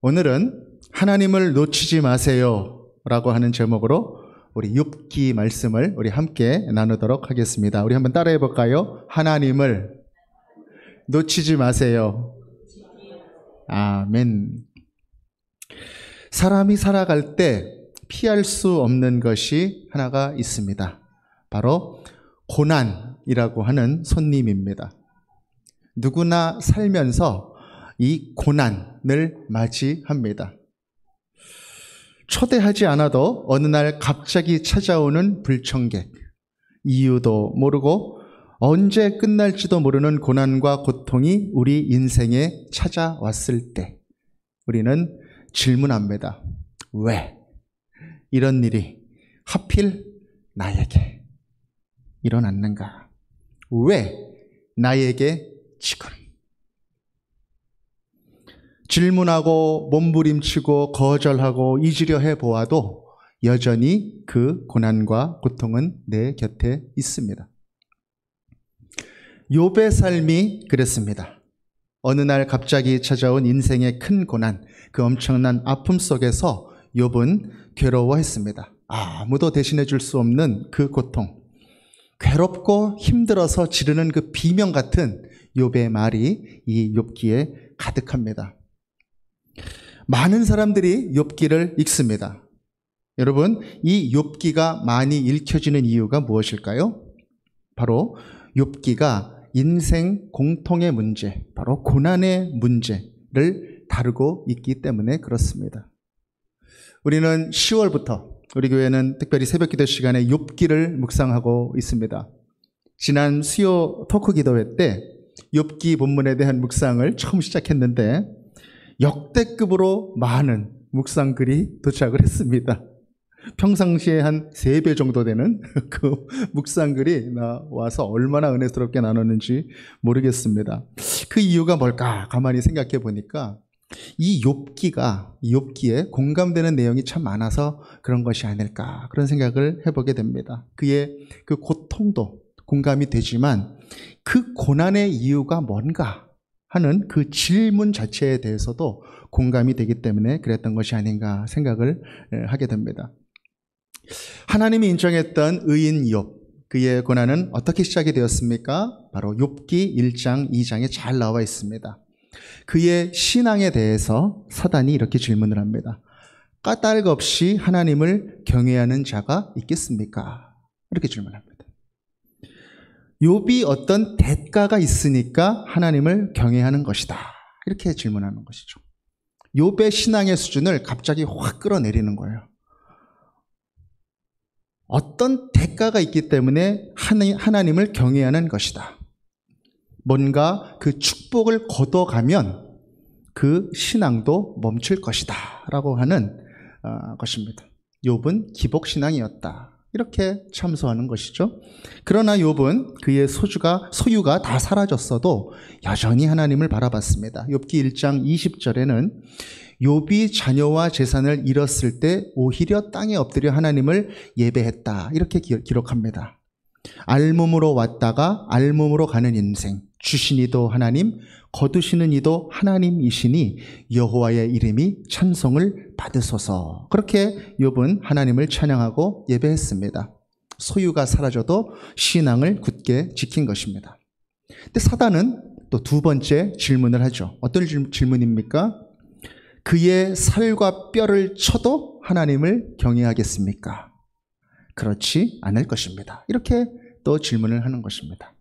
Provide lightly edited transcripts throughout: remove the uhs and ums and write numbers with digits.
오늘은 하나님을 놓치지 마세요 라고 하는 제목으로 우리 욥기 말씀을 우리 함께 나누도록 하겠습니다. 우리 한번 따라해 볼까요? 하나님을 놓치지 마세요. 아멘. 사람이 살아갈 때 피할 수 없는 것이 하나가 있습니다. 바로 고난이라고 하는 손님입니다. 누구나 살면서 이 고난을 맞이합니다. 초대하지 않아도 어느 날 갑자기 찾아오는 불청객, 이유도 모르고 언제 끝날지도 모르는 고난과 고통이 우리 인생에 찾아왔을 때 우리는 질문합니다. 왜 이런 일이 하필 나에게 일어났는가? 왜 나에게 지금? 질문하고 몸부림치고 거절하고 잊으려 해보아도 여전히 그 고난과 고통은 내 곁에 있습니다. 욥의 삶이 그랬습니다. 어느 날 갑자기 찾아온 인생의 큰 고난, 그 엄청난 아픔 속에서 욥은 괴로워했습니다. 아무도 대신해 줄 수 없는 그 고통, 괴롭고 힘들어서 지르는 그 비명 같은 욥의 말이 이 욥기에 가득합니다. 많은 사람들이 욥기를 읽습니다. 여러분, 이 욥기가 많이 읽혀지는 이유가 무엇일까요? 바로 욥기가 인생 공통의 문제, 바로 고난의 문제를 다루고 있기 때문에 그렇습니다. 우리는 10월부터 우리 교회는 특별히 새벽기도 시간에 욥기를 묵상하고 있습니다. 지난 수요 토크 기도회 때 욥기 본문에 대한 묵상을 처음 시작했는데 역대급으로 많은 묵상글이 도착을 했습니다. 평상시에 한 3배 정도 되는 그 묵상글이 와서 얼마나 은혜스럽게 나눴는지 모르겠습니다. 그 이유가 뭘까? 가만히 생각해 보니까 이 욥기에 공감되는 내용이 참 많아서 그런 것이 아닐까, 그런 생각을 해보게 됩니다. 그의 그 고통도 공감이 되지만 그 고난의 이유가 뭔가 하는 그 질문 자체에 대해서도 공감이 되기 때문에 그랬던 것이 아닌가 생각을 하게 됩니다. 하나님이 인정했던 의인 욥, 그의 고난은 어떻게 시작이 되었습니까? 바로 욥기 1장, 2장에 잘 나와 있습니다. 그의 신앙에 대해서 사단이 이렇게 질문을 합니다. 까닭없이 하나님을 경외하는 자가 있겠습니까? 이렇게 질문합니다. 욥이 어떤 대가가 있으니까 하나님을 경외하는 것이다, 이렇게 질문하는 것이죠. 욥의 신앙의 수준을 갑자기 확 끌어내리는 거예요. 어떤 대가가 있기 때문에 하나님을 경외하는 것이다. 뭔가 그 축복을 거둬가면 그 신앙도 멈출 것이다 라고 하는 것입니다. 욥은 기복신앙이었다, 이렇게 참소하는 것이죠. 그러나 욥은 그의 소유가 다 사라졌어도 여전히 하나님을 바라봤습니다. 욥기 1장 20절에는 욥이 자녀와 재산을 잃었을 때 오히려 땅에 엎드려 하나님을 예배했다, 이렇게 기록합니다. 알몸으로 왔다가 알몸으로 가는 인생, 주신 이도 하나님, 거두시는 이도 하나님이시니 여호와의 이름이 찬송을 받으소서. 그렇게 욥은 하나님을 찬양하고 예배했습니다. 소유가 사라져도 신앙을 굳게 지킨 것입니다. 근데 사단은 또 두 번째 질문을 하죠. 어떤 질문입니까? 그의 살과 뼈를 쳐도 하나님을 경외하겠습니까? 그렇지 않을 것입니다. 이렇게 또 질문을 하는 것입니다.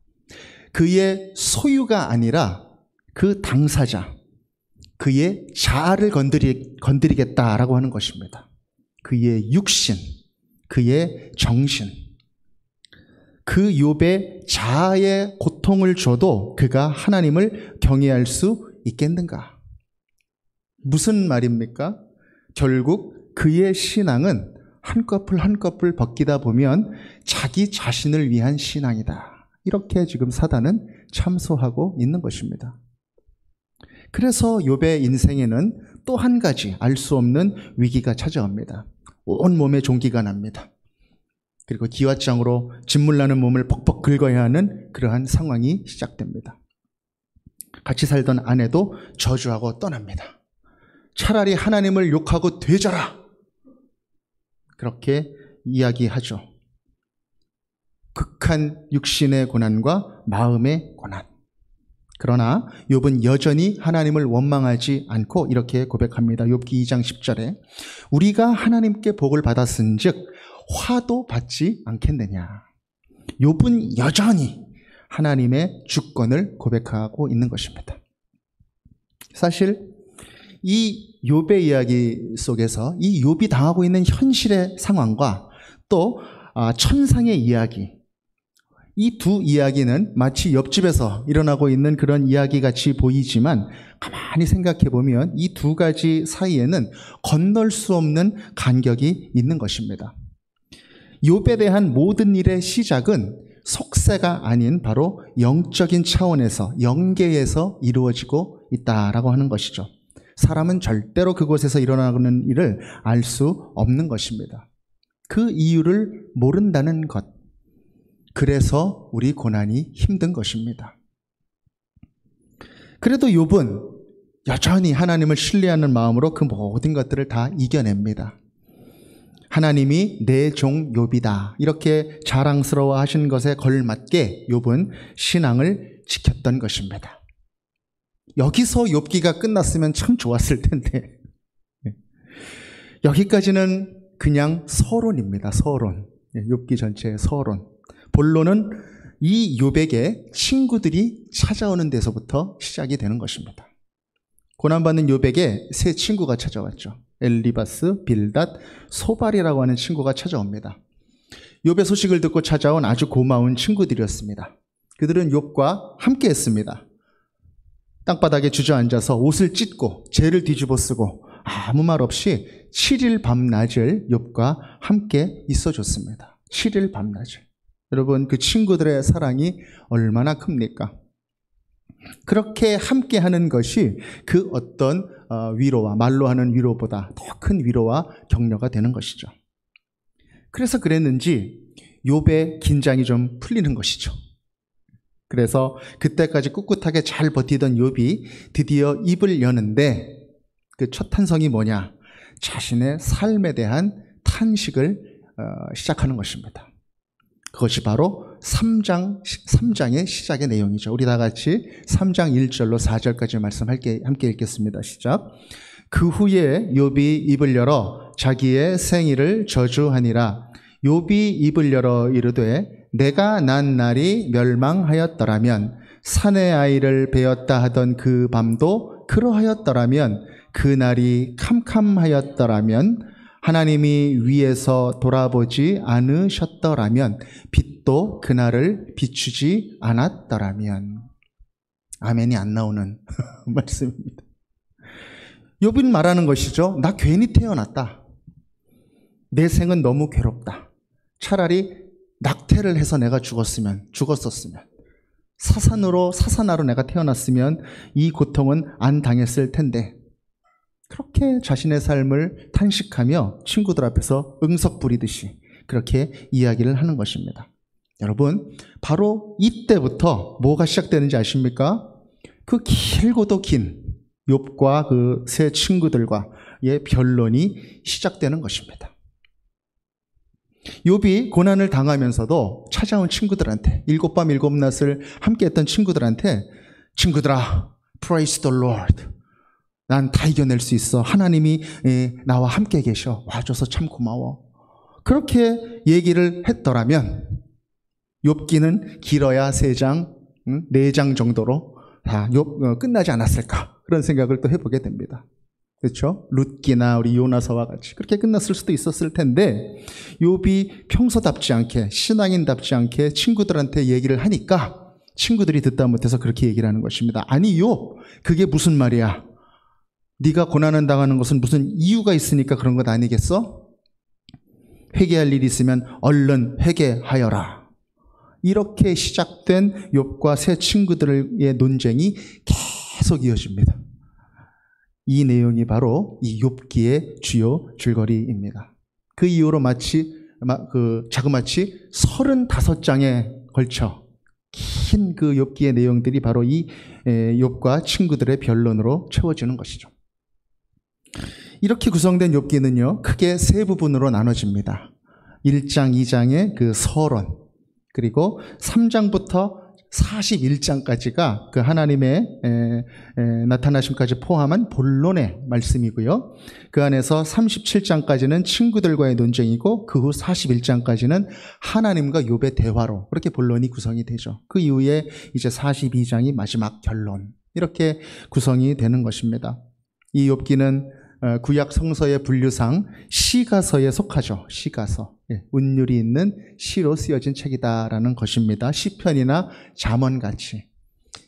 그의 소유가 아니라 그 당사자, 그의 자아를 건드리겠다라고 하는 것입니다. 그의 육신, 그의 정신, 그 욥의 자아의 고통을 줘도 그가 하나님을 경외할 수 있겠는가? 무슨 말입니까? 결국 그의 신앙은 한꺼풀 한꺼풀 벗기다 보면 자기 자신을 위한 신앙이다, 이렇게 지금 사단은 참소하고 있는 것입니다. 그래서 욥의 인생에는 또 한 가지 알 수 없는 위기가 찾아옵니다. 온몸에 종기가 납니다. 그리고 기왓장으로 진물나는 몸을 벅벅 긁어야 하는 그러한 상황이 시작됩니다. 같이 살던 아내도 저주하고 떠납니다. 차라리 하나님을 욕하고 되져라. 그렇게 이야기하죠. 극한 육신의 고난과 마음의 고난. 그러나 욥은 여전히 하나님을 원망하지 않고 이렇게 고백합니다. 욥기 2장 10절에 우리가 하나님께 복을 받았은즉 화도 받지 않겠느냐. 욥은 여전히 하나님의 주권을 고백하고 있는 것입니다. 사실 이 욥의 이야기 속에서 이 욥이 당하고 있는 현실의 상황과 또 천상의 이야기, 이 두 이야기는 마치 옆집에서 일어나고 있는 그런 이야기 같이 보이지만 가만히 생각해 보면 이 두 가지 사이에는 건널 수 없는 간격이 있는 것입니다. 욥에 대한 모든 일의 시작은 속세가 아닌 바로 영적인 차원에서, 영계에서 이루어지고 있다라고 하는 것이죠. 사람은 절대로 그곳에서 일어나는 일을 알 수 없는 것입니다. 그 이유를 모른다는 것. 그래서 우리 고난이 힘든 것입니다. 그래도 욥은 여전히 하나님을 신뢰하는 마음으로 그 모든 것들을 다 이겨냅니다. 하나님이 내 종 욥이다. 이렇게 자랑스러워 하신 것에 걸맞게 욥은 신앙을 지켰던 것입니다. 여기서 욥기가 끝났으면 참 좋았을 텐데 여기까지는 그냥 서론입니다. 서론. 욥기 전체의 서론. 본론은 이 욥에게 친구들이 찾아오는 데서부터 시작이 되는 것입니다. 고난받는 욥에게 세 친구가 찾아왔죠. 엘리바스, 빌닷, 소발이라고 하는 친구가 찾아옵니다. 욥의 소식을 듣고 찾아온 아주 고마운 친구들이었습니다. 그들은 욥과 함께 했습니다. 땅바닥에 주저앉아서 옷을 찢고 죄를 뒤집어 쓰고 아무 말 없이 7일 밤낮을 욥과 함께 있어줬습니다. 7일 밤낮을. 여러분, 그 친구들의 사랑이 얼마나 큽니까? 그렇게 함께 하는 것이 그 어떤 위로와, 말로 하는 위로보다 더 큰 위로와 격려가 되는 것이죠. 그래서 그랬는지 욥의 긴장이 좀 풀리는 것이죠. 그래서 그때까지 꿋꿋하게 잘 버티던 욥이 드디어 입을 여는데 그 첫 탄성이 뭐냐? 자신의 삶에 대한 탄식을 시작하는 것입니다. 그것이 바로 3장의 시작의 내용이죠. 우리 다 같이 3장 1절로 4절까지 말씀 함께 읽겠습니다. 시작. 그 후에 욥이 입을 열어 자기의 생일을 저주하니라. 욥이 입을 열어 이르되 내가 난 날이 멸망하였더라면 사내 아이를 베었다 하던 그 밤도 그러하였더라면 그 날이 캄캄하였더라면 하나님이 위에서 돌아보지 않으셨더라면 빛도 그날을 비추지 않았더라면. 아멘이 안 나오는 말씀입니다. 욥은 말하는 것이죠. 나 괜히 태어났다. 내 생은 너무 괴롭다. 차라리 낙태를 해서 내가 죽었었으면 사산아로 내가 태어났으면 이 고통은 안 당했을 텐데 그렇게 자신의 삶을 탄식하며 친구들 앞에서 응석 부리듯이 그렇게 이야기를 하는 것입니다. 여러분, 바로 이때부터 뭐가 시작되는지 아십니까? 그 길고도 긴 욥과 그 세 친구들과의 변론이 시작되는 것입니다. 욥이 고난을 당하면서도 찾아온 친구들한테, 7밤 7낮을 함께했던 친구들한테 친구들아, praise the Lord. 난 다 이겨낼 수 있어. 하나님이 나와 함께 계셔. 와줘서 참 고마워. 그렇게 얘기를 했더라면 욥기는 길어야 3장, 4장 정도로 다 끝나지 않았을까. 그런 생각을 또 해보게 됩니다. 그렇죠? 룻기나 우리 요나서와 같이 그렇게 끝났을 수도 있었을 텐데 욥이 평소답지 않게, 신앙인답지 않게 친구들한테 얘기를 하니까 친구들이 듣다 못해서 그렇게 얘기를 하는 것입니다. 아니 욥, 그게 무슨 말이야? 네가 고난을 당하는 것은 무슨 이유가 있으니까 그런 것 아니겠어? 회개할 일이 있으면 얼른 회개하여라. 이렇게 시작된 욥과 세 친구들의 논쟁이 계속 이어집니다. 이 내용이 바로 이 욥기의 주요 줄거리입니다. 그 이후로 자그마치 35장에 걸쳐 긴 그 욥기의 내용들이 바로 이 욥과 친구들의 변론으로 채워지는 것이죠. 이렇게 구성된 욥기는요, 크게 세 부분으로 나눠집니다. 1장, 2장의 그 서론, 그리고 3장부터 41장까지가 그 하나님의 나타나심까지 포함한 본론의 말씀이고요. 그 안에서 37장까지는 친구들과의 논쟁이고 그 후 41장까지는 하나님과 욥의 대화로 그렇게 본론이 구성이 되죠. 그 이후에 이제 42장이 마지막 결론, 이렇게 구성이 되는 것입니다. 이 욥기는 구약 성서의 분류상 시가서에 속하죠. 시가서. 운율이 있는 시로 쓰여진 책이다라는 것입니다. 시편이나 잠언같이.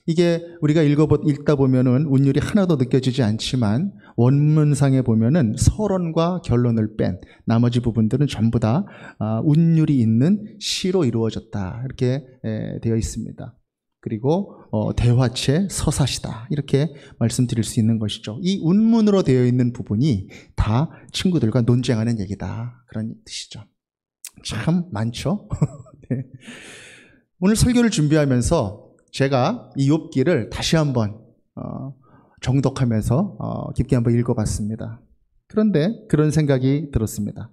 이게 우리가 읽다 보면은 운율이 하나도 느껴지지 않지만 원문상에 보면은 서론과 결론을 뺀 나머지 부분들은 전부 다 운율이 있는 시로 이루어졌다, 이렇게 되어 있습니다. 그리고 대화체 서사시다, 이렇게 말씀드릴 수 있는 것이죠. 이 운문으로 되어 있는 부분이 다 친구들과 논쟁하는 얘기다, 그런 뜻이죠. 참 많죠. 네. 오늘 설교를 준비하면서 제가 이 욥기를 다시 한번 정독하면서 깊게 한번 읽어봤습니다. 그런데 그런 생각이 들었습니다.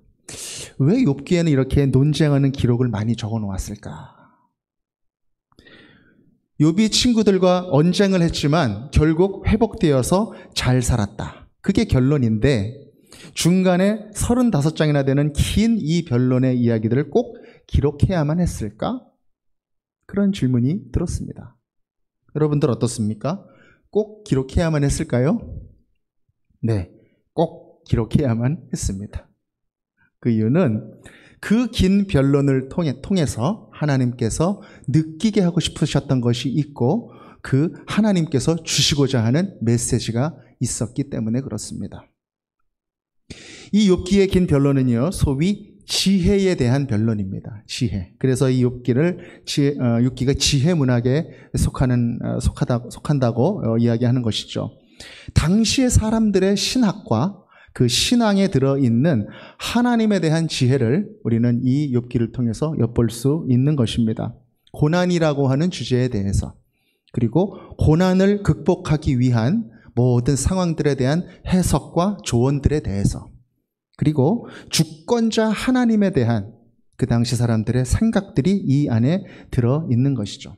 왜 욥기에는 이렇게 논쟁하는 기록을 많이 적어 놓았을까? 욥이 친구들과 언쟁을 했지만 결국 회복되어서 잘 살았다, 그게 결론인데 중간에 35장이나 되는 긴 이 변론의 이야기들을 꼭 기록해야만 했을까? 그런 질문이 들었습니다. 여러분들 어떻습니까? 꼭 기록해야만 했을까요? 네, 꼭 기록해야만 했습니다. 그 이유는 그 긴 변론을 통해서 하나님께서 느끼게 하고 싶으셨던 것이 있고 그 하나님께서 주시고자 하는 메시지가 있었기 때문에 그렇습니다. 이 욥기의 긴 변론은요, 소위 지혜에 대한 변론입니다. 지혜. 그래서 이 욥기가 지혜 문학에 속한다고 이야기하는 것이죠. 당시의 사람들의 신학과 그 신앙에 들어있는 하나님에 대한 지혜를 우리는 이 욥기를 통해서 엿볼 수 있는 것입니다. 고난이라고 하는 주제에 대해서, 그리고 고난을 극복하기 위한 모든 상황들에 대한 해석과 조언들에 대해서, 그리고 주권자 하나님에 대한 그 당시 사람들의 생각들이 이 안에 들어있는 것이죠.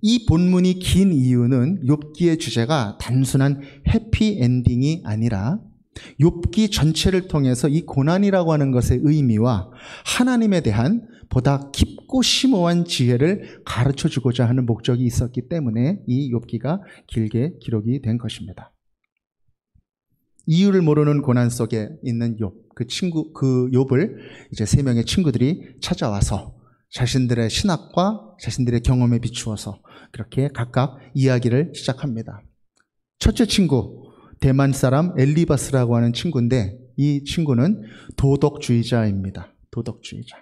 이 본문이 긴 이유는 욥기의 주제가 단순한 해피엔딩이 아니라 욥기 전체를 통해서 이 고난이라고 하는 것의 의미와 하나님에 대한 보다 깊고 심오한 지혜를 가르쳐주고자 하는 목적이 있었기 때문에 이 욥기가 길게 기록이 된 것입니다. 이유를 모르는 고난 속에 있는 욥, 그 욥을 이제 3명의 친구들이 찾아와서 자신들의 신학과 자신들의 경험에 비추어서 그렇게 각각 이야기를 시작합니다. 첫째 친구, 대만 사람 엘리바스라고 하는 친구인데 이 친구는 도덕주의자입니다. 도덕주의자.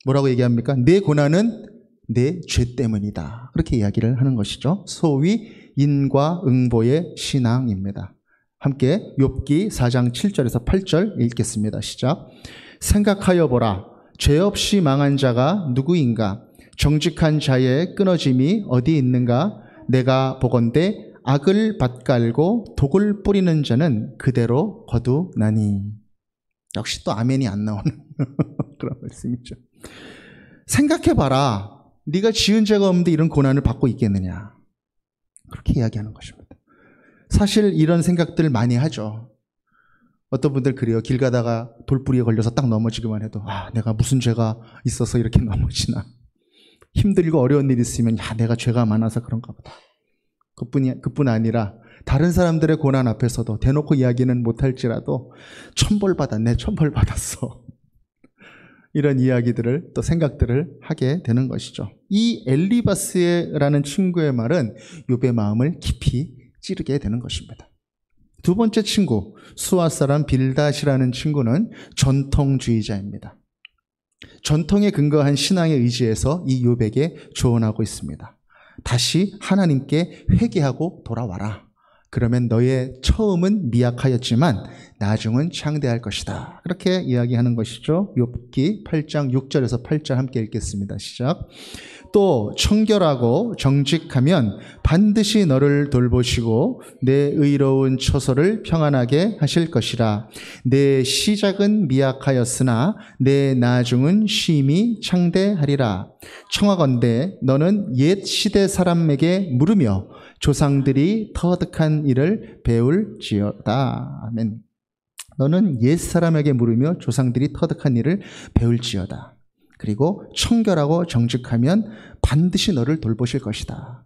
뭐라고 얘기합니까? 내 고난은 내 죄 때문이다, 그렇게 이야기를 하는 것이죠. 소위 인과응보의 신앙입니다. 함께 욥기 4장 7절에서 8절 읽겠습니다. 시작. 생각하여 보라. 죄 없이 망한 자가 누구인가? 정직한 자의 끊어짐이 어디 있는가? 내가 보건대 악을 밭갈고 독을 뿌리는 자는 그대로 거두나니. 역시 또 아멘이 안 나오는 그런 말씀이죠. 생각해봐라. 네가 지은 죄가 없는데 이런 고난을 받고 있겠느냐? 그렇게 이야기하는 것입니다. 사실 이런 생각들 많이 하죠. 어떤 분들 그래요. 길 가다가 돌뿌리에 걸려서 딱 넘어지기만 해도 내가 무슨 죄가 있어서 이렇게 넘어지나. 힘들고 어려운 일 있으면 내가 죄가 많아서 그런가 보다. 그뿐 아니라 다른 사람들의 고난 앞에서도 대놓고 이야기는 못할지라도 천벌받았네, 천벌받았어. 이런 이야기들을 또 생각들을 하게 되는 것이죠. 이 엘리바스라는 친구의 말은 욥의 마음을 깊이 찌르게 되는 것입니다. 두 번째 친구, 수아 사람 빌닷이라는 친구는 전통주의자입니다. 전통에 근거한 신앙에 의지해서 이 욥에게 조언하고 있습니다. 다시 하나님께 회개하고 돌아와라. 그러면 너의 처음은 미약하였지만 나중은 창대할 것이다. 그렇게 이야기하는 것이죠. 욥기 8장 6절에서 8절 함께 읽겠습니다. 시작. 또 청결하고 정직하면 반드시 너를 돌보시고 내 의로운 처소를 평안하게 하실 것이라. 내 시작은 미약하였으나 내 나중은 심히 창대하리라. 청하건대 너는 옛 시대 사람에게 물으며 조상들이 터득한 일을 배울지어다. 아멘. 너는 옛 사람에게 물으며 조상들이 터득한 일을 배울지어다. 그리고 청결하고 정직하면 반드시 너를 돌보실 것이다.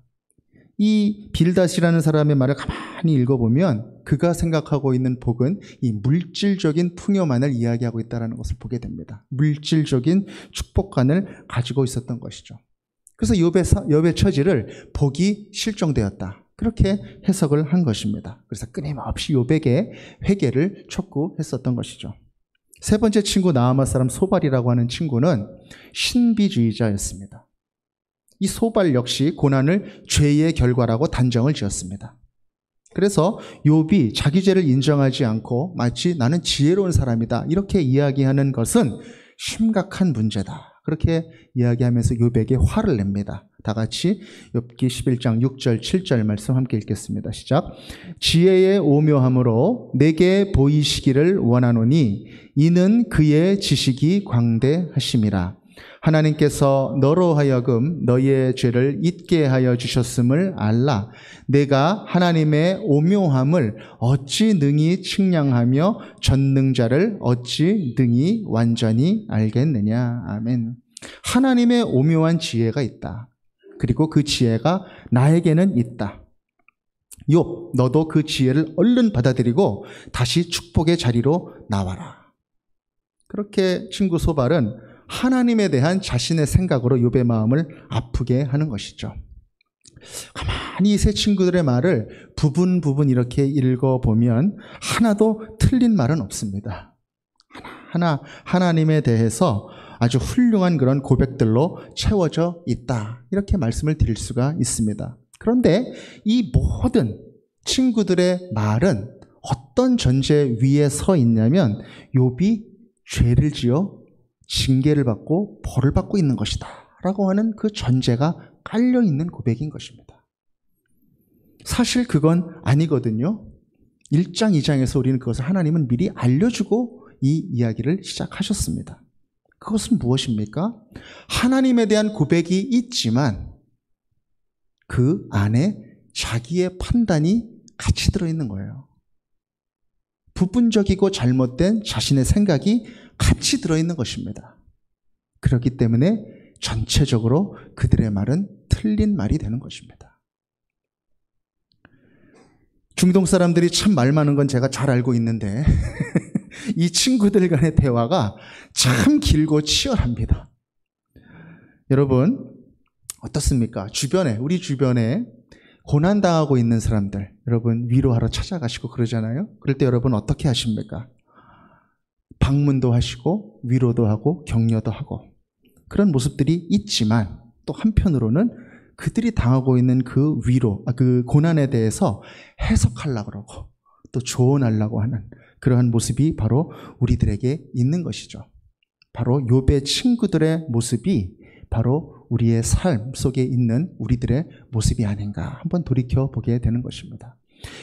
이 빌닷이라는 사람의 말을 가만히 읽어보면 그가 생각하고 있는 복은 이 물질적인 풍요만을 이야기하고 있다는 것을 보게 됩니다. 물질적인 축복관을 가지고 있었던 것이죠. 그래서 욥의 처지를 복이 실종되었다. 그렇게 해석을 한 것입니다. 그래서 끊임없이 욥에게 회개를 촉구했었던 것이죠. 세 번째 친구 나아마 사람 소발이라고 하는 친구는 신비주의자였습니다. 이 소발 역시 고난을 죄의 결과라고 단정을 지었습니다. 그래서 욥이 자기 죄를 인정하지 않고 마치 나는 지혜로운 사람이다 이렇게 이야기하는 것은 심각한 문제다. 그렇게 이야기하면서 욥에게 화를 냅니다. 다 같이 욥기 11장 6절 7절 말씀 함께 읽겠습니다. 시작. 지혜의 오묘함으로 내게 보이시기를 원하노니 이는 그의 지식이 광대하심이라. 하나님께서 너로 하여금 너희의 죄를 잊게 하여 주셨음을 알라. 내가 하나님의 오묘함을 어찌 능히 측량하며 전능자를 어찌 능히 완전히 알겠느냐. 아멘. 하나님의 오묘한 지혜가 있다. 그리고 그 지혜가 나에게는 있다. 욥, 너도 그 지혜를 얼른 받아들이고 다시 축복의 자리로 나와라. 그렇게 친구 소발은 하나님에 대한 자신의 생각으로 욥의 마음을 아프게 하는 것이죠. 가만히 이 세 친구들의 말을 부분 이렇게 읽어보면 하나도 틀린 말은 없습니다. 하나님에 대해서 아주 훌륭한 그런 고백들로 채워져 있다. 이렇게 말씀을 드릴 수가 있습니다. 그런데 이 모든 친구들의 말은 어떤 전제 위에 서 있냐면 욥이 죄를 지어 징계를 받고 벌을 받고 있는 것이다 라고 하는 그 전제가 깔려있는 고백인 것입니다. 사실 그건 아니거든요. 1장 2장에서 우리는 그것을 하나님은 미리 알려주고 이 이야기를 시작하셨습니다. 그것은 무엇입니까? 하나님에 대한 고백이 있지만 그 안에 자기의 판단이 같이 들어있는 거예요. 부분적이고 잘못된 자신의 생각이 같이 들어있는 것입니다. 그렇기 때문에 전체적으로 그들의 말은 틀린 말이 되는 것입니다. 중동 사람들이 참 말 많은 건 제가 잘 알고 있는데 이 친구들 간의 대화가 참 길고 치열합니다. 여러분 어떻습니까? 우리 주변에 고난당하고 있는 사람들 여러분 위로하러 찾아가시고 그러잖아요. 그럴 때 여러분 어떻게 하십니까? 방문도 하시고 위로도 하고 격려도 하고 그런 모습들이 있지만 또 한편으로는 그들이 당하고 있는 그 그 고난에 대해서 해석하려고 그러고 또 조언하려고 하는 그러한 모습이 바로 우리들에게 있는 것이죠. 바로 욥의 친구들의 모습이 바로 우리의 삶 속에 있는 우리들의 모습이 아닌가 한번 돌이켜보게 되는 것입니다.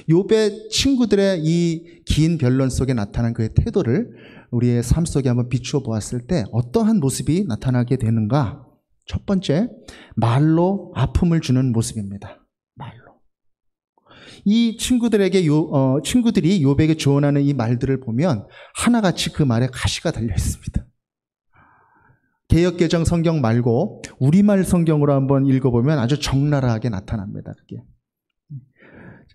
욥의 친구들의 이 긴 변론 속에 나타난 그의 태도를 우리의 삶 속에 한번 비추어 보았을 때 어떠한 모습이 나타나게 되는가? 첫 번째, 말로 아픔을 주는 모습입니다. 말로. 이 친구들이 욥에게 조언하는 이 말들을 보면 하나같이 그 말에 가시가 달려 있습니다. 개역개정 성경 말고 우리말 성경으로 한번 읽어보면 아주 적나라하게 나타납니다. 그게.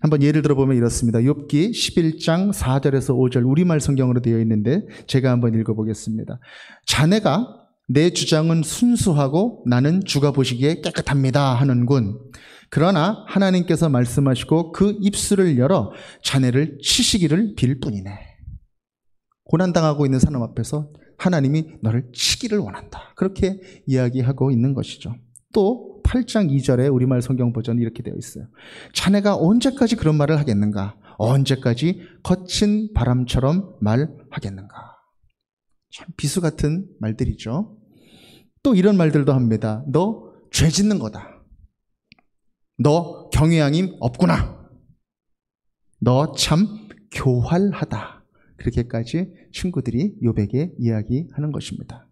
한번 예를 들어보면 이렇습니다. 욥기 11장 4절에서 5절 우리말 성경으로 되어 있는데 제가 한번 읽어보겠습니다. 자네가 내 주장은 순수하고 나는 주가 보시기에 깨끗합니다 하는군. 그러나 하나님께서 말씀하시고 그 입술을 열어 자네를 치시기를 빌 뿐이네. 고난당하고 있는 사람 앞에서 하나님이 너를 치기를 원한다. 그렇게 이야기하고 있는 것이죠. 또 8장 2절에 우리말 성경 버전이 이렇게 되어 있어요. 자네가 언제까지 그런 말을 하겠는가? 언제까지 거친 바람처럼 말하겠는가. 참 비수 같은 말들이죠. 또 이런 말들도 합니다. 너 죄 짓는 거다. 너 경외함이 없구나. 너 참 교활하다. 그렇게까지 친구들이 욥에게 이야기하는 것입니다.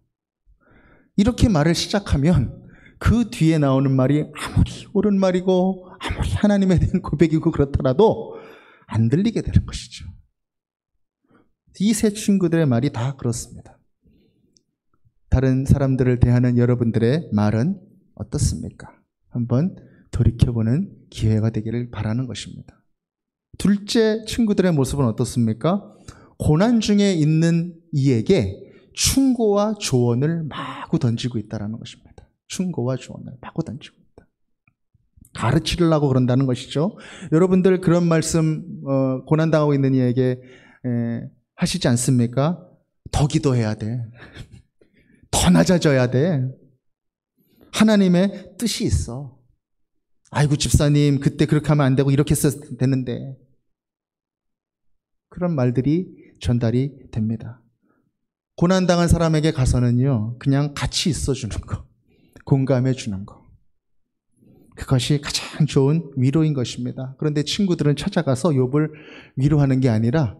이렇게 말을 시작하면 그 뒤에 나오는 말이 아무리 옳은 말이고 아무리 하나님에 대한 고백이고 그렇더라도 안 들리게 되는 것이죠. 이 세 친구들의 말이 다 그렇습니다. 다른 사람들을 대하는 여러분들의 말은 어떻습니까? 한번 돌이켜보는 기회가 되기를 바라는 것입니다. 둘째 친구들의 모습은 어떻습니까? 고난 중에 있는 이에게 충고와 조언을 마구 던지고 있다는 것입니다. 충고와 조언을 마구 던지고 있다. 가르치려고 그런다는 것이죠. 여러분들 그런 말씀 고난당하고 있는 이에게 하시지 않습니까? 더 기도해야 돼. 더 낮아져야 돼. 하나님의 뜻이 있어. 아이고 집사님 그때 그렇게 하면 안 되고 이렇게 했어야 되는데. 그런 말들이 전달이 됩니다. 고난당한 사람에게 가서는요, 그냥 같이 있어주는 거, 공감해주는 거. 그것이 가장 좋은 위로인 것입니다. 그런데 친구들은 찾아가서 욥을 위로하는 게 아니라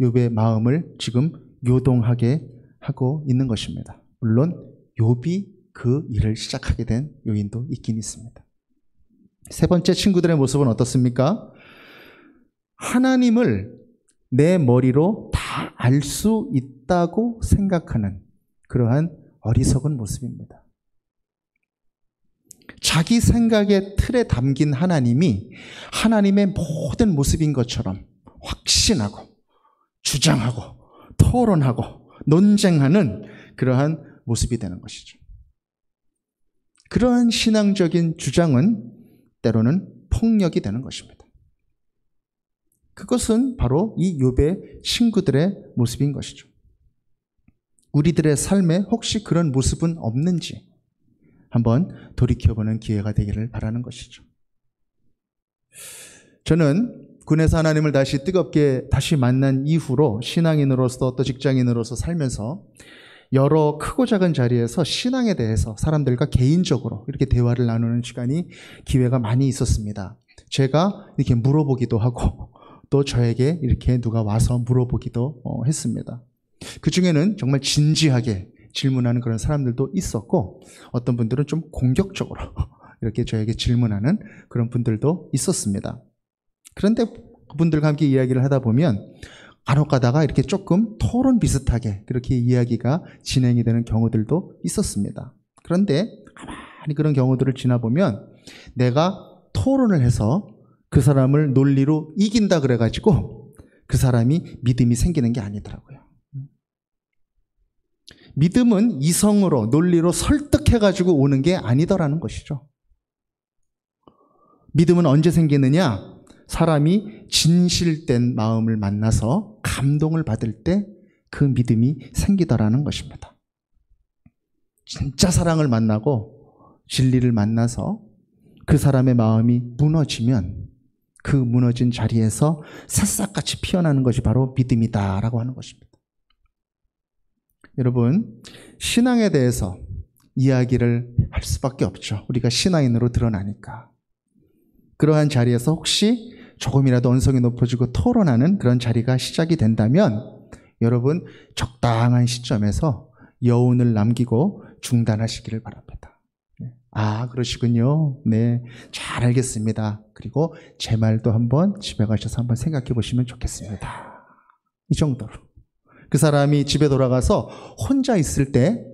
욥의 마음을 지금 요동하게 하고 있는 것입니다. 물론 욥이 그 일을 시작하게 된 요인도 있긴 있습니다. 세 번째 친구들의 모습은 어떻습니까? 하나님을 내 머리로 다 알 수 있다고 생각하는 그러한 어리석은 모습입니다. 자기 생각의 틀에 담긴 하나님이 하나님의 모든 모습인 것처럼 확신하고 주장하고 토론하고 논쟁하는 그러한 모습이 되는 것이죠. 그러한 신앙적인 주장은 때로는 폭력이 되는 것입니다. 그것은 바로 이 욥의 친구들의 모습인 것이죠. 우리들의 삶에 혹시 그런 모습은 없는지 한번 돌이켜보는 기회가 되기를 바라는 것이죠. 저는 군에서 하나님을 다시 뜨겁게 다시 만난 이후로 신앙인으로서 또 직장인으로서 살면서 여러 크고 작은 자리에서 신앙에 대해서 사람들과 개인적으로 이렇게 대화를 나누는 시간이 기회가 많이 있었습니다. 제가 이렇게 물어보기도 하고 또 저에게 이렇게 누가 와서 물어보기도 했습니다. 그 중에는 정말 진지하게 질문하는 그런 사람들도 있었고 어떤 분들은 좀 공격적으로 이렇게 저에게 질문하는 그런 분들도 있었습니다. 그런데 그분들과 함께 이야기를 하다 보면 간혹 가다가 이렇게 조금 토론 비슷하게 그렇게 이야기가 진행이 되는 경우들도 있었습니다. 그런데 가만히 그런 경우들을 지나보면 내가 토론을 해서 그 사람을 논리로 이긴다 그래가지고 그 사람이 믿음이 생기는 게 아니더라고요. 믿음은 이성으로 논리로 설득해가지고 오는 게 아니더라는 것이죠. 믿음은 언제 생기느냐? 사람이 진실된 마음을 만나서 감동을 받을 때 그 믿음이 생기더라는 것입니다. 진짜 사랑을 만나고 진리를 만나서 그 사람의 마음이 무너지면 그 무너진 자리에서 새싹같이 피어나는 것이 바로 믿음이다라고 하는 것입니다. 여러분, 신앙에 대해서 이야기를 할 수밖에 없죠. 우리가 신앙인으로 드러나니까. 그러한 자리에서 혹시 조금이라도 언성이 높아지고 토론하는 그런 자리가 시작이 된다면 여러분 적당한 시점에서 여운을 남기고 중단하시기를 바랍니다. 아, 그러시군요. 네, 잘 알겠습니다. 그리고 제 말도 한번 집에 가셔서 한번 생각해 보시면 좋겠습니다. 이 정도로. 그 사람이 집에 돌아가서 혼자 있을 때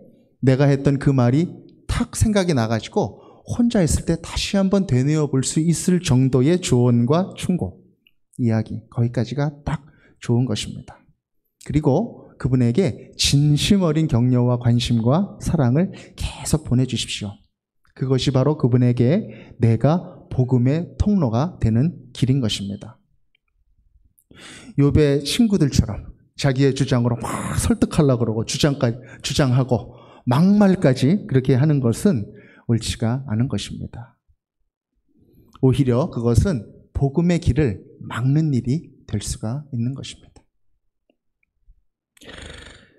내가 했던 그 말이 탁 생각이 나가지고 혼자 있을 때 다시 한번 되뇌어 볼 수 있을 정도의 조언과 충고, 이야기, 거기까지가 딱 좋은 것입니다. 그리고 그분에게 진심 어린 격려와 관심과 사랑을 계속 보내주십시오. 그것이 바로 그분에게 내가 복음의 통로가 되는 길인 것입니다. 욥의 친구들처럼 자기의 주장으로 막 설득하려고 그러고 주장하고 막말까지 그렇게 하는 것은 옳지가 않은 것입니다. 오히려 그것은 복음의 길을 막는 일이 될 수가 있는 것입니다.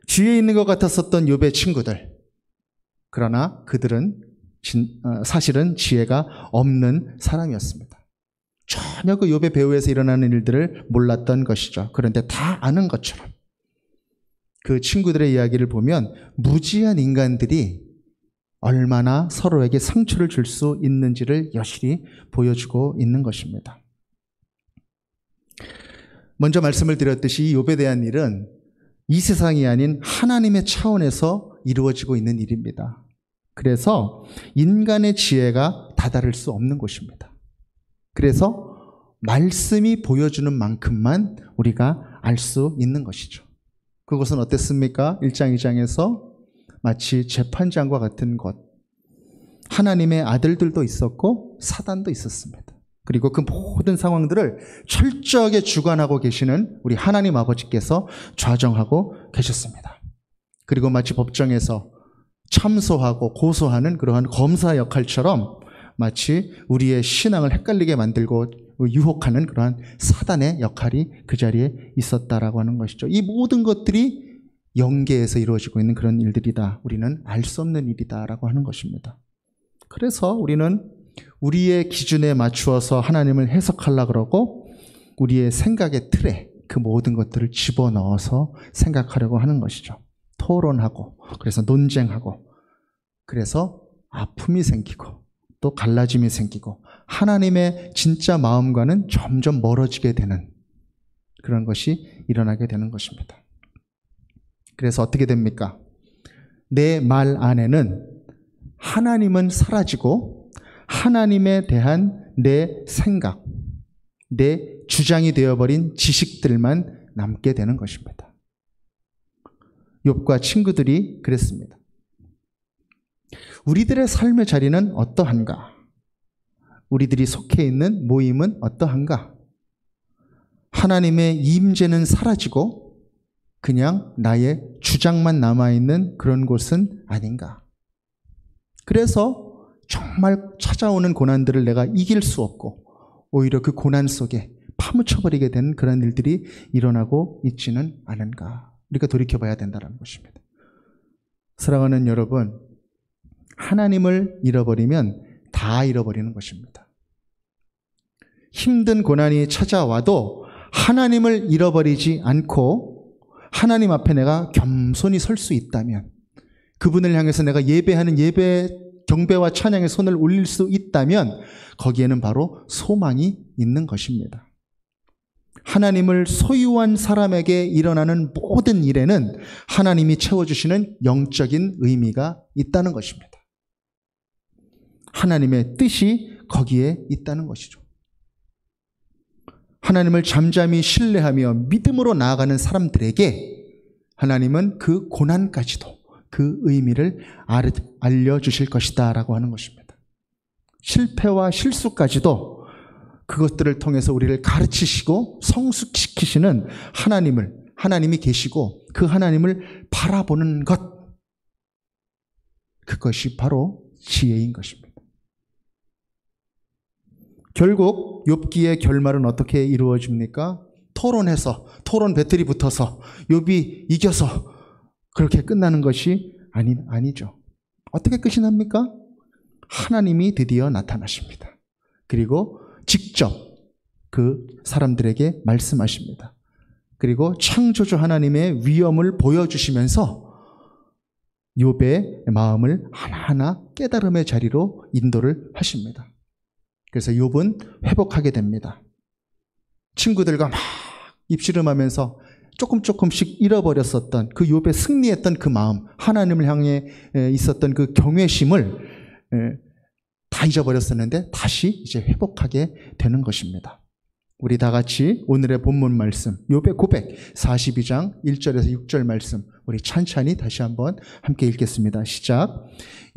지혜 있는 것 같았었던 욥의 친구들, 그러나 그들은 사실은 지혜가 없는 사람이었습니다. 전혀 그 욥의 배후에서 일어나는 일들을 몰랐던 것이죠. 그런데 다 아는 것처럼 그 친구들의 이야기를 보면 무지한 인간들이 얼마나 서로에게 상처를 줄 수 있는지를 여실히 보여주고 있는 것입니다. 먼저 말씀을 드렸듯이 욥에 대한 일은 이 세상이 아닌 하나님의 차원에서 이루어지고 있는 일입니다. 그래서 인간의 지혜가 다다를 수 없는 곳입니다. 그래서 말씀이 보여주는 만큼만 우리가 알 수 있는 것이죠. 그것은 어땠습니까? 1장 2장에서 마치 재판장과 같은 것, 하나님의 아들들도 있었고 사단도 있었습니다. 그리고 그 모든 상황들을 철저하게 주관하고 계시는 우리 하나님 아버지께서 좌정하고 계셨습니다. 그리고 마치 법정에서 참소하고 고소하는 그러한 검사 역할처럼 마치 우리의 신앙을 헷갈리게 만들고 유혹하는 그러한 사단의 역할이 그 자리에 있었다라고 하는 것이죠. 이 모든 것들이 영계에서 이루어지고 있는 그런 일들이다. 우리는 알 수 없는 일이다라고 하는 것입니다. 그래서 우리는 우리의 기준에 맞추어서 하나님을 해석하려고 그러고 우리의 생각의 틀에 그 모든 것들을 집어넣어서 생각하려고 하는 것이죠. 토론하고, 그래서 논쟁하고, 그래서 아픔이 생기고 또 갈라짐이 생기고 하나님의 진짜 마음과는 점점 멀어지게 되는 그런 것이 일어나게 되는 것입니다. 그래서 어떻게 됩니까? 내 말 안에는 하나님은 사라지고 하나님에 대한 내 생각, 내 주장이 되어버린 지식들만 남게 되는 것입니다. 욥과 친구들이 그랬습니다. 우리들의 삶의 자리는 어떠한가? 우리들이 속해 있는 모임은 어떠한가? 하나님의 임재는 사라지고 그냥 나의 주장만 남아있는 그런 곳은 아닌가? 그래서 정말 찾아오는 고난들을 내가 이길 수 없고 오히려 그 고난 속에 파묻혀버리게 되는 그런 일들이 일어나고 있지는 않은가? 우리가 돌이켜봐야 된다는 것입니다. 사랑하는 여러분, 하나님을 잃어버리면 다 잃어버리는 것입니다. 힘든 고난이 찾아와도 하나님을 잃어버리지 않고 하나님 앞에 내가 겸손히 설 수 있다면, 그분을 향해서 내가 예배하는 예배, 경배와 찬양의 손을 올릴 수 있다면 거기에는 바로 소망이 있는 것입니다. 하나님을 소유한 사람에게 일어나는 모든 일에는 하나님이 채워주시는 영적인 의미가 있다는 것입니다. 하나님의 뜻이 거기에 있다는 것이죠. 하나님을 잠잠히 신뢰하며 믿음으로 나아가는 사람들에게 하나님은 그 고난까지도 그 의미를 알려주실 것이다 라고 하는 것입니다. 실패와 실수까지도 그것들을 통해서 우리를 가르치시고 성숙시키시는 하나님이 계시고 그 하나님을 바라보는 것, 그것이 바로 지혜인 것입니다. 결국 욥기의 결말은 어떻게 이루어집니까? 토론해서, 토론 배틀이 붙어서 욥이 이겨서 그렇게 끝나는 것이 아니죠. 어떻게 끝이 납니까? 하나님이 드디어 나타나십니다. 그리고 직접 그 사람들에게 말씀하십니다. 그리고 창조주 하나님의 위엄을 보여주시면서 욥의 마음을 하나하나 깨달음의 자리로 인도를 하십니다. 그래서 욥은 회복하게 됩니다. 친구들과 막 입씨름하면서 조금씩 잃어버렸었던 그 욥의 승리했던 그 마음, 하나님을 향해 있었던 그 경외심을 다 잊어버렸었는데 다시 이제 회복하게 되는 것입니다. 우리 다 같이 오늘의 본문 말씀, 욥의 고백 42장 1절에서 6절 말씀 우리 찬찬히 다시 한번 함께 읽겠습니다. 시작.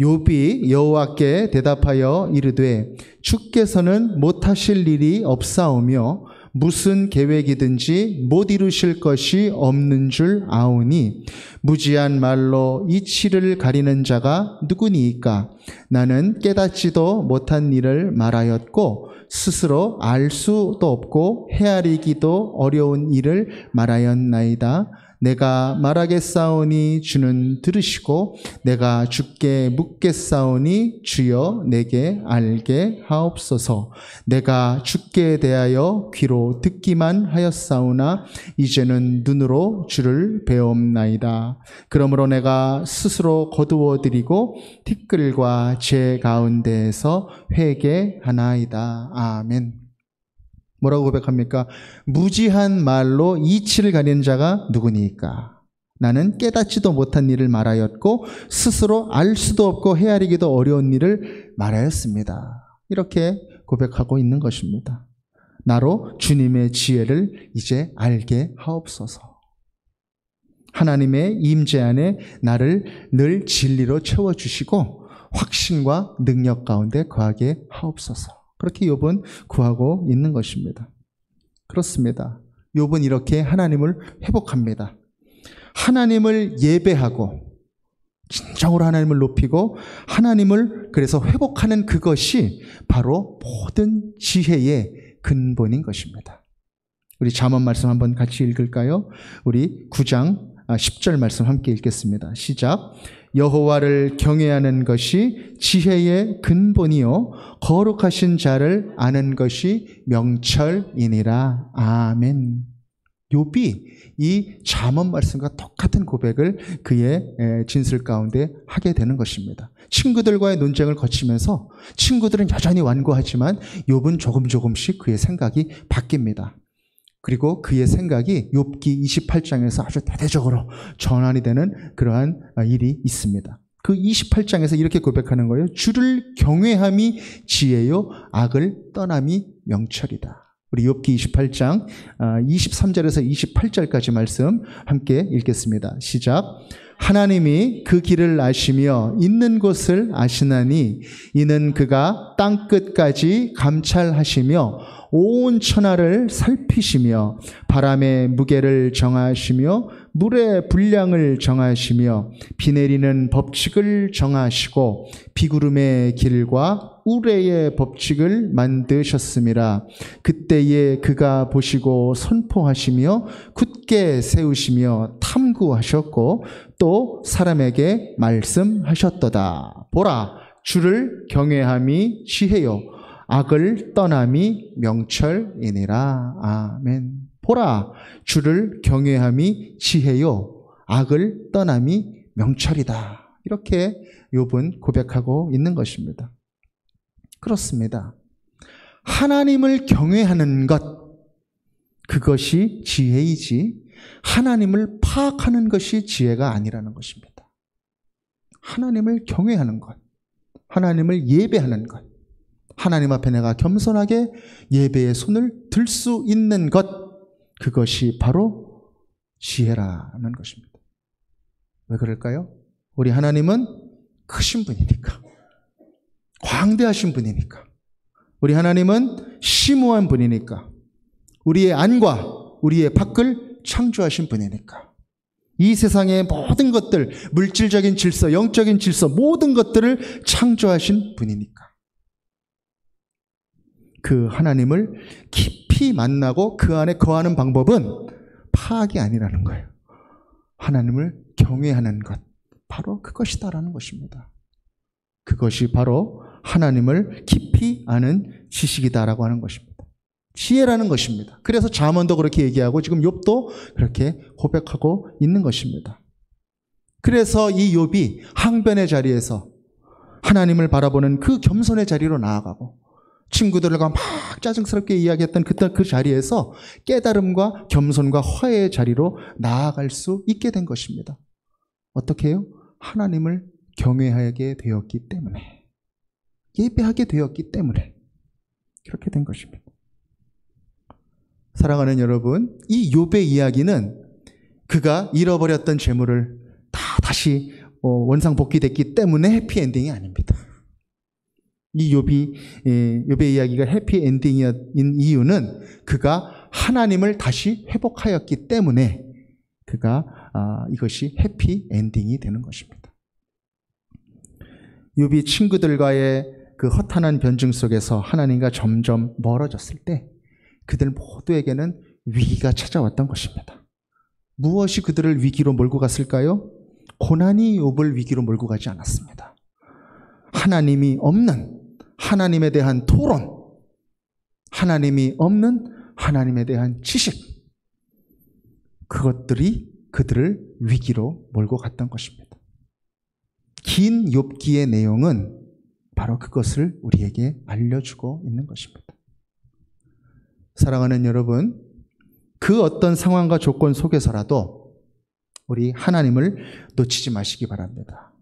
욥이 여호와께 대답하여 이르되 주께서는 못하실 일이 없사오며 무슨 계획이든지 못 이루실 것이 없는 줄 아오니 무지한 말로 이치를 가리는 자가 누구니이까? 나는 깨닫지도 못한 일을 말하였고 스스로 알 수도 없고 헤아리기도 어려운 일을 말하였나이다. 내가 말하겠사오니 주는 들으시고 내가 주께 묻겠사오니 주여 내게 알게 하옵소서. 내가 주께 대하여 귀로 듣기만 하였사오나 이제는 눈으로 주를 배옵나이다. 그러므로 내가 스스로 거두어드리고 티끌과 제 가운데에서 회개하나이다. 아멘. 뭐라고 고백합니까? 무지한 말로 이치를 가리는 자가 누구니까? 나는 깨닫지도 못한 일을 말하였고 스스로 알 수도 없고 헤아리기도 어려운 일을 말하였습니다. 이렇게 고백하고 있는 것입니다. 나로 주님의 지혜를 이제 알게 하옵소서. 하나님의 임재 안에 나를 늘 진리로 채워주시고 확신과 능력 가운데 거하게 하옵소서. 그렇게 욥은 구하고 있는 것입니다. 그렇습니다. 욥은 이렇게 하나님을 회복합니다. 하나님을 예배하고 진정으로 하나님을 높이고 하나님을 그래서 회복하는 그것이 바로 모든 지혜의 근본인 것입니다. 우리 잠언 말씀 한번 같이 읽을까요? 우리 9장 10절 말씀 함께 읽겠습니다. 시작. 여호와를 경외하는 것이 지혜의 근본이요 거룩하신 자를 아는 것이 명철이니라. 아멘. 욥이 이 잠언 말씀과 똑같은 고백을 그의 진술 가운데 하게 되는 것입니다. 친구들과의 논쟁을 거치면서 친구들은 여전히 완고하지만 욥은 조금씩 그의 생각이 바뀝니다. 그리고 그의 생각이 욥기 28장에서 아주 대대적으로 전환이 되는 그러한 일이 있습니다. 그 28장에서 이렇게 고백하는 거예요. 주를 경외함이 지혜요 악을 떠남이 명철이다. 우리 욥기 28장 23절에서 28절까지 말씀 함께 읽겠습니다. 시작. 하나님이 그 길을 아시며 있는 곳을 아시나니 이는 그가 땅끝까지 감찰하시며 온 천하를 살피시며 바람의 무게를 정하시며 물의 분량을 정하시며 비 내리는 법칙을 정하시고 비구름의 길과 우레의 법칙을 만드셨음이라. 그때에 그가 보시고 선포하시며 굳게 세우시며 탐구하셨고 또 사람에게 말씀하셨도다. 보라, 주를 경외함이 지혜요 악을 떠남이 명철이니라. 아멘. 보라, 주를 경외함이 지혜요 악을 떠남이 명철이다. 이렇게 욥은 고백하고 있는 것입니다. 그렇습니다. 하나님을 경외하는 것, 그것이 지혜이지 하나님을 파악하는 것이 지혜가 아니라는 것입니다. 하나님을 경외하는 것, 하나님을 예배하는 것, 하나님 앞에 내가 겸손하게 예배의 손을 들 수 있는 것, 그것이 바로 지혜라는 것입니다. 왜 그럴까요? 우리 하나님은 크신 분이니까, 광대하신 분이니까, 우리 하나님은 심오한 분이니까, 우리의 안과 우리의 밖을 창조하신 분이니까, 이 세상의 모든 것들, 물질적인 질서, 영적인 질서, 모든 것들을 창조하신 분이니까 그 하나님을 깊이 만나고 그 안에 거하는 방법은 파악이 아니라는 거예요. 하나님을 경외하는 것, 바로 그것이다라는 것입니다. 그것이 바로 하나님을 깊이 아는 지식이다라고 하는 것입니다. 지혜라는 것입니다. 그래서 잠언도 그렇게 얘기하고 지금 욥도 그렇게 고백하고 있는 것입니다. 그래서 이 욥이 항변의 자리에서 하나님을 바라보는 그 겸손의 자리로 나아가고 친구들과 막 짜증스럽게 이야기했던 그 자리에서 깨달음과 겸손과 화해의 자리로 나아갈 수 있게 된 것입니다. 어떻게 해요? 하나님을 경외하게 되었기 때문에, 예배하게 되었기 때문에 그렇게 된 것입니다. 사랑하는 여러분, 이 욥의 이야기는 그가 잃어버렸던 재물을 다시 원상복귀됐기 때문에 해피엔딩이 아닙니다. 이 욥의 이야기가 해피엔딩인 이유는 그가 하나님을 다시 회복하였기 때문에 그가 이것이 해피엔딩이 되는 것입니다. 욥이 친구들과의 그 허탄한 변증 속에서 하나님과 점점 멀어졌을 때 그들 모두에게는 위기가 찾아왔던 것입니다. 무엇이 그들을 위기로 몰고 갔을까요? 고난이 욥을 위기로 몰고 가지 않았습니다. 하나님이 없는 하나님에 대한 토론, 하나님이 없는 하나님에 대한 지식, 그것들이 그들을 위기로 몰고 갔던 것입니다. 긴 욥기의 내용은 바로 그것을 우리에게 알려주고 있는 것입니다. 사랑하는 여러분, 그 어떤 상황과 조건 속에서라도 우리 하나님을 놓치지 마시기 바랍니다.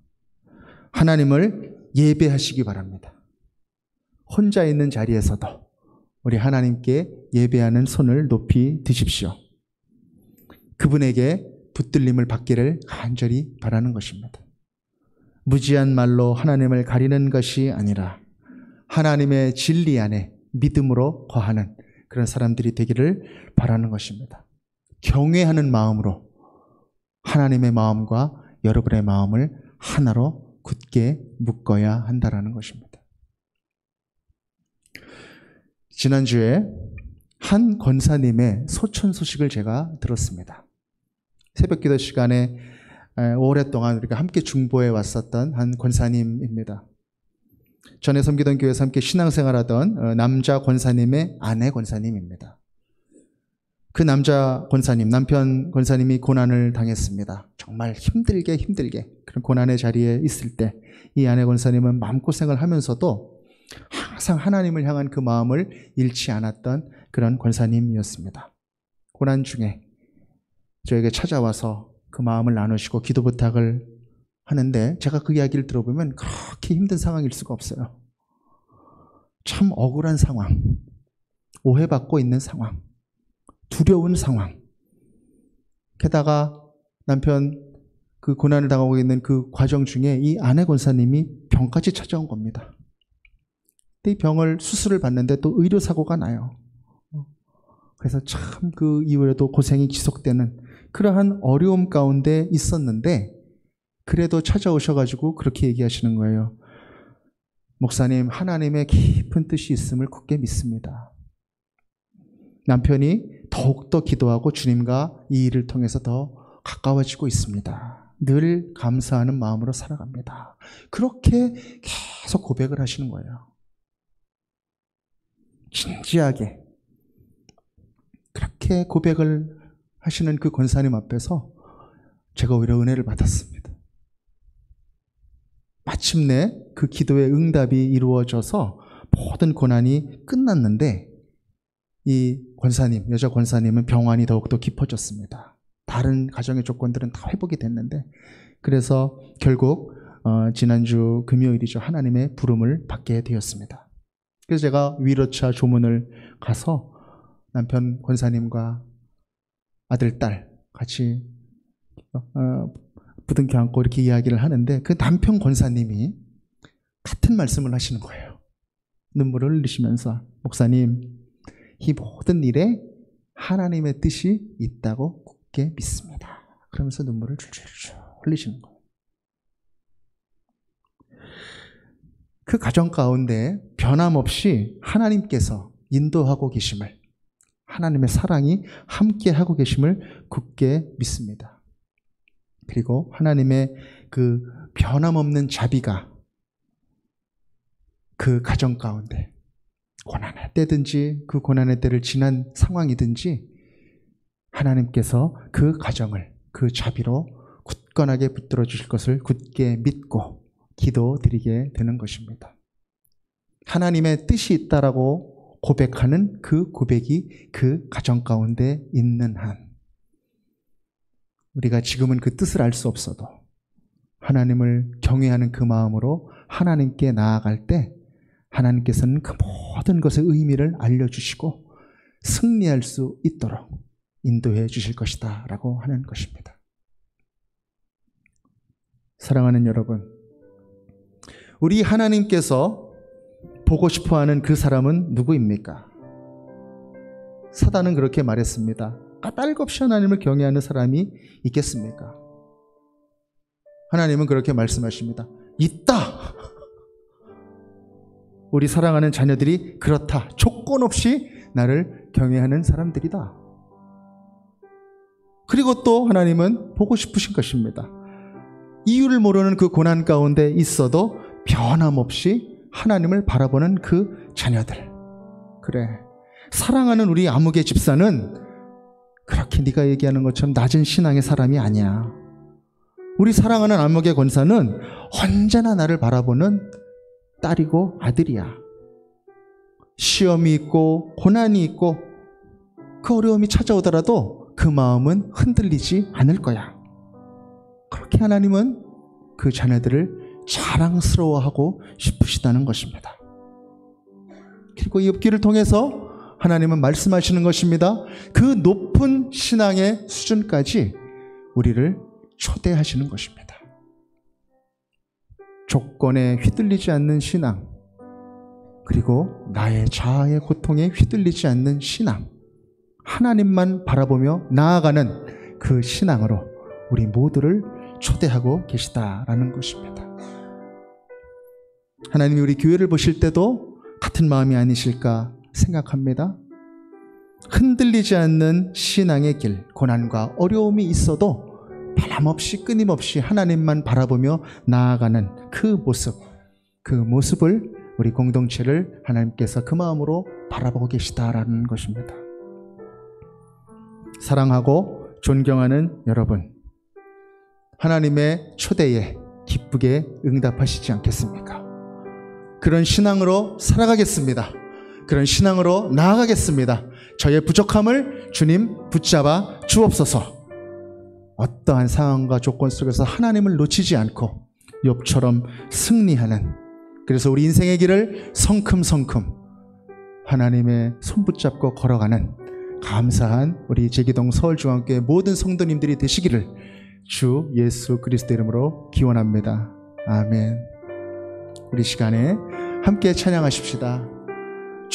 하나님을 예배하시기 바랍니다. 혼자 있는 자리에서도 우리 하나님께 예배하는 손을 높이 드십시오. 그분에게 붙들림을 받기를 간절히 바라는 것입니다. 무지한 말로 하나님을 가리는 것이 아니라 하나님의 진리 안에 믿음으로 거하는 그런 사람들이 되기를 바라는 것입니다. 경외하는 마음으로 하나님의 마음과 여러분의 마음을 하나로 굳게 묶어야 한다는 것입니다. 지난주에 한 권사님의 소천 소식을 제가 들었습니다. 새벽기도 시간에 오랫동안 우리가 함께 중보해 왔었던 한 권사님입니다. 전에 섬기던 교회에서 함께 신앙생활하던 남자 권사님의 아내 권사님입니다. 그 남자 권사님, 남편 권사님이 고난을 당했습니다. 정말 힘들게 그런 고난의 자리에 있을 때 이 아내 권사님은 마음고생을 하면서도 항상 하나님을 향한 그 마음을 잃지 않았던 그런 권사님이었습니다. 고난 중에 저에게 찾아와서 그 마음을 나누시고 기도 부탁을 하는데 제가 그 이야기를 들어보면 그렇게 힘든 상황일 수가 없어요. 참 억울한 상황, 오해받고 있는 상황, 두려운 상황. 게다가 남편 그 고난을 당하고 있는 그 과정 중에 이 아내 권사님이 병까지 찾아온 겁니다. 이 병을 수술을 받는데 또 의료사고가 나요. 그래서 참 그 이후에도 고생이 지속되는 그러한 어려움 가운데 있었는데 그래도 찾아오셔가지고 그렇게 얘기하시는 거예요. 목사님, 하나님의 깊은 뜻이 있음을 굳게 믿습니다. 남편이 더욱더 기도하고 주님과 이 일을 통해서 더 가까워지고 있습니다. 늘 감사하는 마음으로 살아갑니다. 그렇게 계속 고백을 하시는 거예요. 진지하게 그렇게 고백을 하시는 그 권사님 앞에서 제가 오히려 은혜를 받았습니다. 마침내 그 기도의 응답이 이루어져서 모든 고난이 끝났는데 이 권사님, 여자 권사님은 병환이 더욱더 깊어졌습니다. 다른 가정의 조건들은 다 회복이 됐는데 그래서 결국 지난주 금요일이죠. 하나님의 부름을 받게 되었습니다. 그래서 제가 위로차 조문을 가서 남편 권사님과 아들, 딸 같이 부둥켜 안고 이렇게 이야기를 하는데 그 남편 권사님이 같은 말씀을 하시는 거예요. 눈물을 흘리시면서 목사님, 이 모든 일에 하나님의 뜻이 있다고 굳게 믿습니다. 그러면서 눈물을 줄줄줄 흘리시는 거예요. 그 가정 가운데 변함없이 하나님께서 인도하고 계심을, 하나님의 사랑이 함께하고 계심을 굳게 믿습니다. 그리고 하나님의 그 변함없는 자비가 그 가정 가운데 고난의 때든지 그 고난의 때를 지난 상황이든지 하나님께서 그 가정을 그 자비로 굳건하게 붙들어 주실 것을 굳게 믿고 기도드리게 되는 것입니다. 하나님의 뜻이 있다라고 고백하는 그 고백이 그 가정 가운데 있는 한 우리가 지금은 그 뜻을 알 수 없어도 하나님을 경외하는 그 마음으로 하나님께 나아갈 때 하나님께서는 그 모든 것의 의미를 알려주시고 승리할 수 있도록 인도해 주실 것이다 라고 하는 것입니다. 사랑하는 여러분, 우리 하나님께서 보고 싶어하는 그 사람은 누구입니까? 사단은 그렇게 말했습니다. 까닭없이 하나님을 경외하는 사람이 있겠습니까? 하나님은 그렇게 말씀하십니다. 있다! 우리 사랑하는 자녀들이 그렇다. 조건 없이 나를 경외하는 사람들이다. 그리고 또 하나님은 보고 싶으신 것입니다. 이유를 모르는 그 고난 가운데 있어도 변함없이 하나님을 바라보는 그 자녀들. 그래, 사랑하는 우리 아무개 집사는 그렇게 네가 얘기하는 것처럼 낮은 신앙의 사람이 아니야. 우리 사랑하는 아무개 권사는 언제나 나를 바라보는 딸이고 아들이야. 시험이 있고 고난이 있고 그 어려움이 찾아오더라도 그 마음은 흔들리지 않을 거야. 그렇게 하나님은 그 자녀들을 자랑스러워하고 싶으시다는 것입니다. 그리고 이 욥기를 통해서 하나님은 말씀하시는 것입니다. 그 높은 신앙의 수준까지 우리를 초대하시는 것입니다. 조건에 휘둘리지 않는 신앙, 그리고 나의 자아의 고통에 휘둘리지 않는 신앙, 하나님만 바라보며 나아가는 그 신앙으로 우리 모두를 초대하고 계시다라는 것입니다. 하나님이 우리 교회를 보실 때도 같은 마음이 아니실까 생각합니다. 흔들리지 않는 신앙의 길, 고난과 어려움이 있어도 변함없이 끊임없이 하나님만 바라보며 나아가는 그 모습을 우리 공동체를 하나님께서 그 마음으로 바라보고 계시다라는 것입니다. 사랑하고 존경하는 여러분, 하나님의 초대에 기쁘게 응답하시지 않겠습니까? 그런 신앙으로 살아가겠습니다. 그런 신앙으로 나아가겠습니다. 저의 부족함을 주님 붙잡아 주옵소서. 어떠한 상황과 조건 속에서 하나님을 놓치지 않고 욥처럼 승리하는, 그래서 우리 인생의 길을 성큼성큼 하나님의 손 붙잡고 걸어가는 감사한 우리 제기동 서울중앙교회 모든 성도님들이 되시기를 주 예수 그리스도 이름으로 기원합니다. 아멘. 우리 시간에 함께 찬양하십시다.